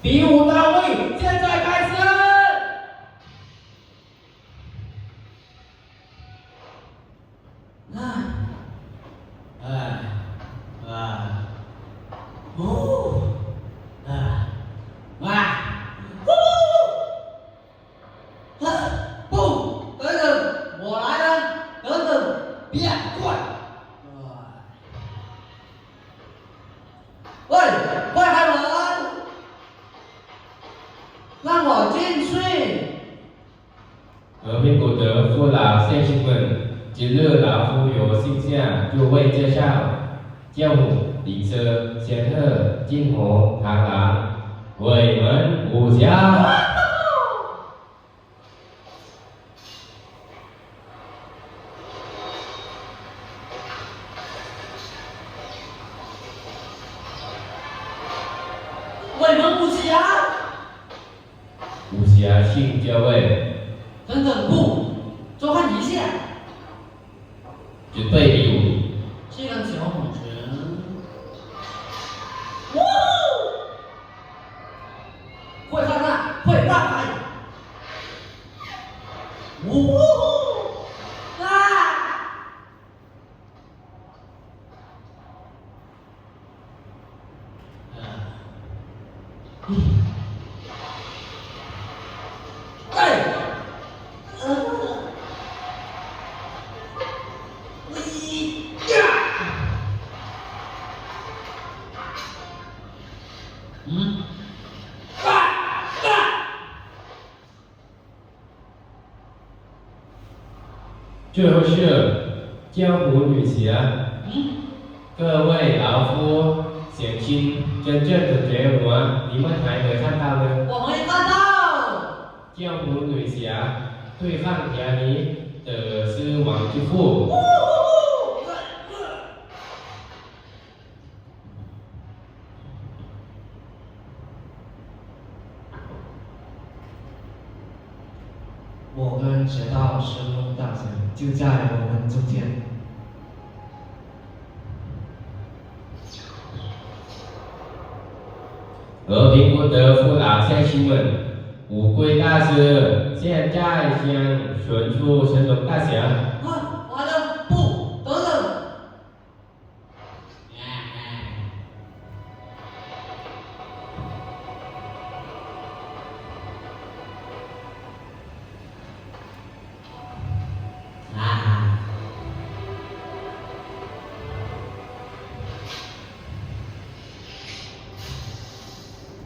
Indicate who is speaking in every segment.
Speaker 1: 比武到位，现在开始！不，等等，我来了，等等，别过来！喂，快开门！让我进去！
Speaker 2: 和平古德父老乡亲们，今日老夫有幸向诸位介绍教母、李车、仙鹤、金火、螳螂、鬼门武侠。
Speaker 1: 鬼门武侠！
Speaker 2: 武侠请教位，
Speaker 1: 等等，不，多看一下。
Speaker 2: 准备礼物。
Speaker 1: 这个小伙子，会看看，会让开。
Speaker 2: 最后是江湖女侠。各位老夫乡亲，真正的觉悟，你们还没看到呢。
Speaker 1: 我没看到。
Speaker 2: 江湖女侠对抗亚尼的狮王之父。
Speaker 3: 我们学到神龙大侠就在我们中间。
Speaker 2: 和平不得父老乡亲们，五龟大师现在将选出神龙大侠。
Speaker 1: 完了，不，等等。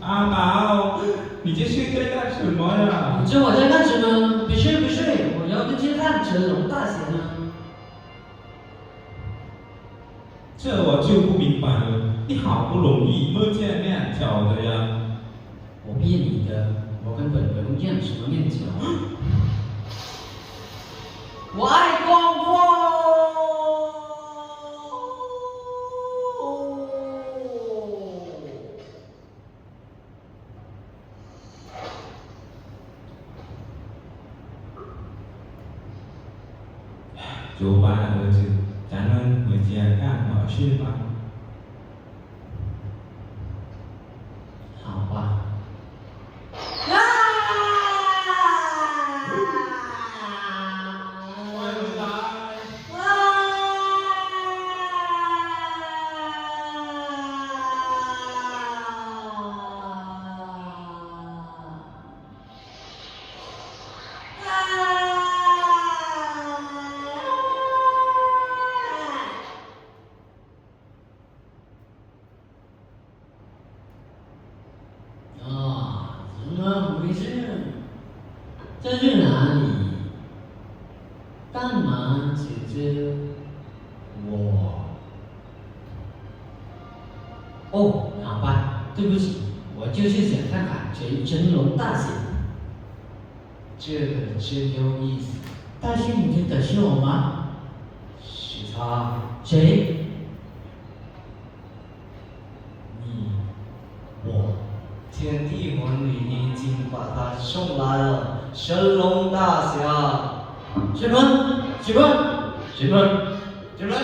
Speaker 4: 阿毛，你这是在干什么呀？
Speaker 1: 你知道我在干什么？不是，我要去看成龙大侠呢。
Speaker 4: 这我就不明白了，你好不容易摸见面条的呀。
Speaker 1: 我骗你的，我根本不用见什么面条。我爱光光。
Speaker 4: 周爸儿子，咱们回家干好事吧。
Speaker 1: 好吧。
Speaker 4: 快回来！
Speaker 1: 怎么回事？这是哪里？干嘛指着我？哦，好吧，对不起，我就是想看看成龙大侠。
Speaker 3: 这个真有意思。
Speaker 1: 但是你真的是我吗？
Speaker 3: 是他，
Speaker 1: 谁？
Speaker 3: 你，我，天地文理已经把他送来了，神龙大侠。
Speaker 1: 什么？
Speaker 2: 什么？
Speaker 3: 什么？